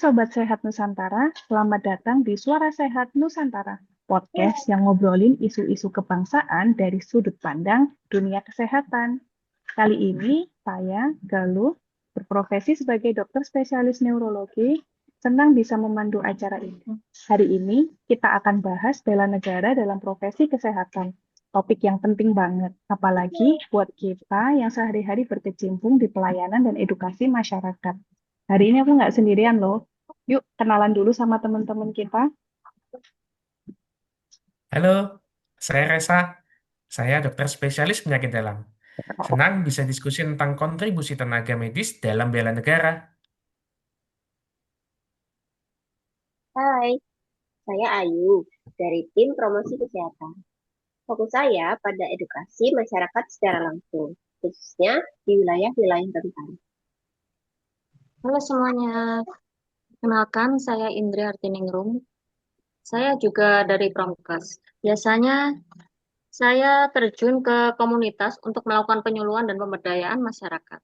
Sobat Sehat Nusantara, selamat datang di Suara Sehat Nusantara, podcast yang ngobrolin isu-isu kebangsaan dari sudut pandang dunia kesehatan. Kali ini, saya, Galuh, berprofesi sebagai dokter spesialis neurologi, senang bisa memandu acara ini. Hari ini, kita akan bahas bela negara dalam profesi kesehatan. Topik yang penting banget, apalagi buat kita yang sehari-hari berkecimpung di pelayanan dan edukasi masyarakat. Hari ini aku nggak sendirian loh. Yuk, kenalan dulu sama teman-teman kita. Halo, saya Resa. Saya dokter spesialis penyakit dalam. Senang bisa diskusi tentang kontribusi tenaga medis dalam bela negara. Hai, saya Ayu dari tim promosi kesehatan. Fokus saya pada edukasi masyarakat secara langsung, khususnya di wilayah-wilayah rentan. Halo semuanya, kenalkan saya Indri Artiningrum. Saya juga dari Promkes. Biasanya saya terjun ke komunitas untuk melakukan penyuluhan dan pemberdayaan masyarakat.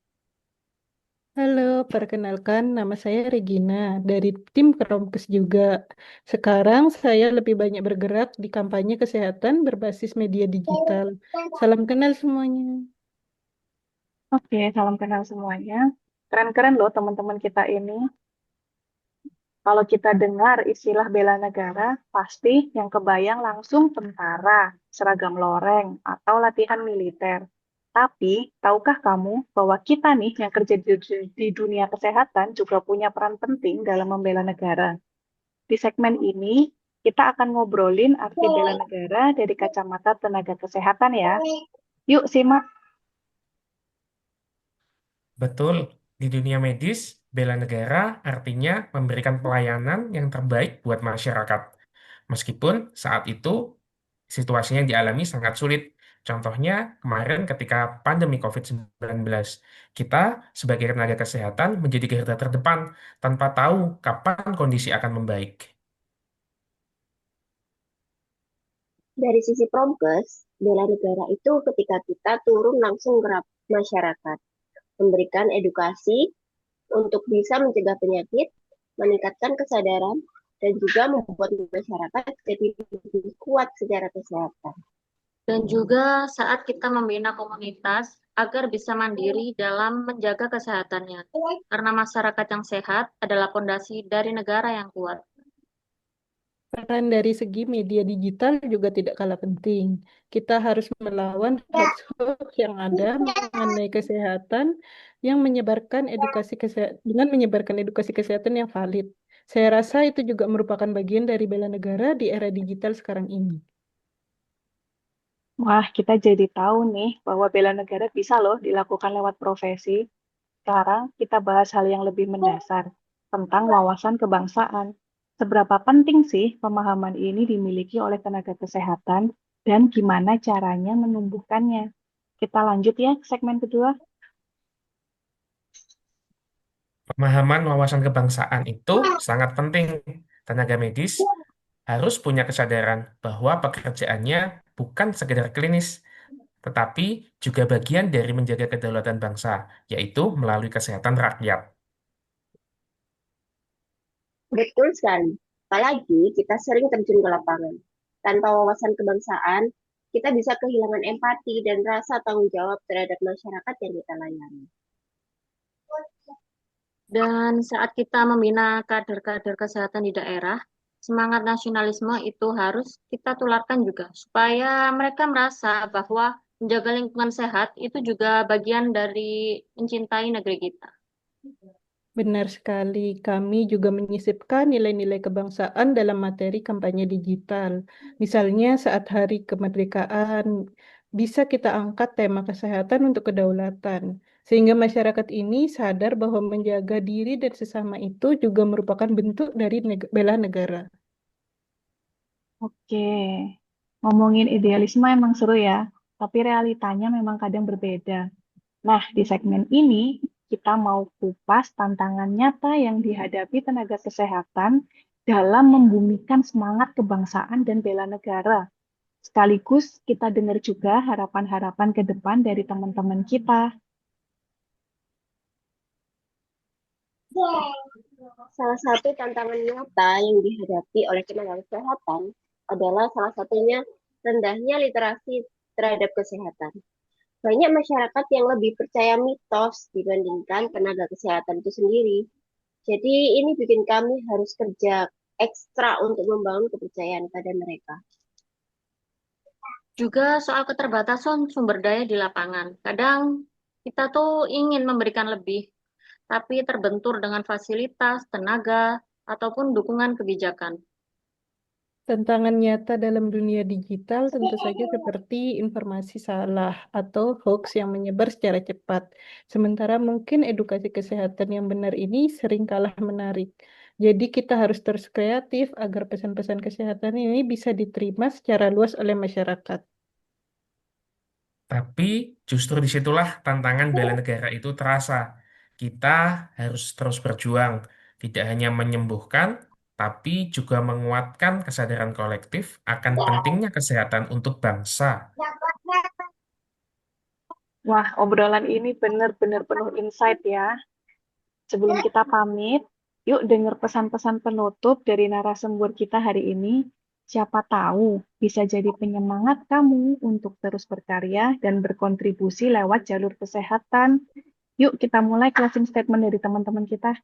Halo, perkenalkan nama saya Regina dari tim Kerompes juga. Sekarang saya lebih banyak bergerak di kampanye kesehatan berbasis media digital. Salam kenal semuanya. Oke, salam kenal semuanya. Keren-keren loh teman-teman kita ini. Kalau kita dengar istilah bela negara, pasti yang kebayang langsung tentara, seragam loreng, atau latihan militer. Tapi, tahukah kamu bahwa kita nih yang kerja di dunia kesehatan juga punya peran penting dalam membela negara? Di segmen ini, kita akan ngobrolin arti bela negara dari kacamata tenaga kesehatan ya. Yuk, simak. Betul, di dunia medis, bela negara artinya memberikan pelayanan yang terbaik buat masyarakat. Meskipun saat itu situasinya yang dialami sangat sulit. Contohnya kemarin ketika pandemi COVID-19, kita sebagai tenaga kesehatan menjadi garda terdepan tanpa tahu kapan kondisi akan membaik. Dari sisi Promkes, bela negara itu ketika kita turun langsung ke masyarakat, memberikan edukasi untuk bisa mencegah penyakit, meningkatkan kesadaran, dan juga membuat masyarakat jadi lebih kuat secara kesehatan. Dan juga saat kita membina komunitas agar bisa mandiri dalam menjaga kesehatannya. Karena masyarakat yang sehat adalah fondasi dari negara yang kuat. Peran dari segi media digital juga tidak kalah penting. Kita harus melawan hoax-hoax yang ada mengenai kesehatan yang menyebarkan edukasi kesehatan dengan menyebarkan edukasi kesehatan yang valid. Saya rasa itu juga merupakan bagian dari bela negara di era digital sekarang ini. Wah, kita jadi tahu nih bahwa bela negara bisa loh dilakukan lewat profesi. Sekarang kita bahas hal yang lebih mendasar tentang wawasan kebangsaan. Seberapa penting sih pemahaman ini dimiliki oleh tenaga kesehatan dan gimana caranya menumbuhkannya? Kita lanjut ya ke segmen kedua. Pemahaman wawasan kebangsaan itu sangat penting. Tenaga medis harus punya kesadaran bahwa pekerjaannya bukan sekedar klinis, tetapi juga bagian dari menjaga kedaulatan bangsa, yaitu melalui kesehatan rakyat. Betul sekali. Apalagi kita sering terjun ke lapangan. Tanpa wawasan kebangsaan, kita bisa kehilangan empati dan rasa tanggung jawab terhadap masyarakat yang kita layani. Dan saat kita membina kader-kader kesehatan di daerah, semangat nasionalisme itu harus kita tularkan juga, supaya mereka merasa bahwa menjaga lingkungan sehat itu juga bagian dari mencintai negeri kita. Benar sekali, kami juga menyisipkan nilai-nilai kebangsaan dalam materi kampanye digital. Misalnya saat Hari Kemerdekaan, bisa kita angkat tema kesehatan untuk kedaulatan, sehingga masyarakat ini sadar bahwa menjaga diri dan sesama itu juga merupakan bentuk dari bela negara. Oke, ngomongin idealisme emang seru ya, tapi realitanya memang kadang berbeda. Nah, di segmen ini kita mau kupas tantangan nyata yang dihadapi tenaga kesehatan dalam membumikan semangat kebangsaan dan bela negara. Sekaligus kita dengar juga harapan-harapan ke depan dari teman-teman kita. Salah satu tantangan nyata yang dihadapi oleh tenaga kesehatan adalah salah satunya rendahnya literasi terhadap kesehatan. Banyak masyarakat yang lebih percaya mitos dibandingkan tenaga kesehatan itu sendiri. Jadi ini bikin kami harus kerja ekstra untuk membangun kepercayaan pada mereka. Juga soal keterbatasan sumber daya di lapangan. Kadang kita tuh ingin memberikan lebih, tapi terbentur dengan fasilitas, tenaga, ataupun dukungan kebijakan. Tantangan nyata dalam dunia digital tentu saja seperti informasi salah atau hoax yang menyebar secara cepat. Sementara mungkin edukasi kesehatan yang benar ini sering kalah menarik. Jadi kita harus terus kreatif agar pesan-pesan kesehatan ini bisa diterima secara luas oleh masyarakat. Tapi justru disitulah tantangan bela negara itu terasa. Kita harus terus berjuang, tidak hanya menyembuhkan, tapi juga menguatkan kesadaran kolektif akan pentingnya kesehatan untuk bangsa. Wah, obrolan ini benar-benar penuh insight ya. Sebelum kita pamit, yuk dengar pesan-pesan penutup dari narasumber kita hari ini. Siapa tahu bisa jadi penyemangat kamu untuk terus berkarya dan berkontribusi lewat jalur kesehatan. Yuk kita mulai closing statement dari teman-teman kita.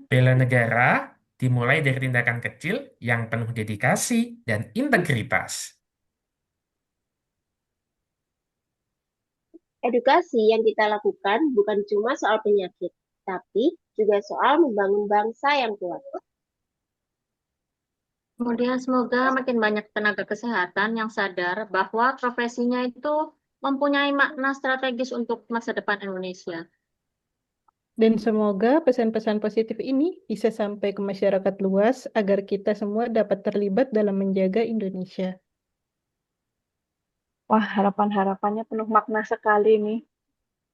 Bela negara dimulai dari tindakan kecil yang penuh dedikasi dan integritas. Edukasi yang kita lakukan bukan cuma soal penyakit, tapi juga soal membangun bangsa yang kuat. Kemudian semoga makin banyak tenaga kesehatan yang sadar bahwa profesinya itu mempunyai makna strategis untuk masa depan Indonesia. Dan semoga pesan-pesan positif ini bisa sampai ke masyarakat luas agar kita semua dapat terlibat dalam menjaga Indonesia. Wah, harapan-harapannya penuh makna sekali nih.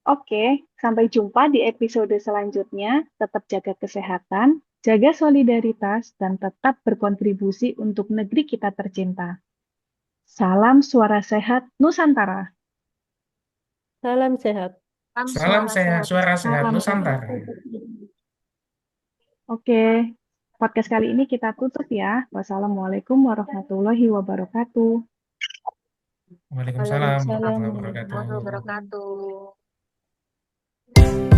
Oke, sampai jumpa di episode selanjutnya. Tetap jaga kesehatan, jaga solidaritas, dan tetap berkontribusi untuk negeri kita tercinta. Salam suara sehat Nusantara. Salam sehat. Salam sehat, suara sehat Salam sehat. Nusantara. Oke, podcast kali ini kita tutup ya. Wassalamualaikum warahmatullahi wabarakatuh. Waalaikumsalam Waalaikumsalam warahmatullahi wabarakatuh. Wabarakatuh.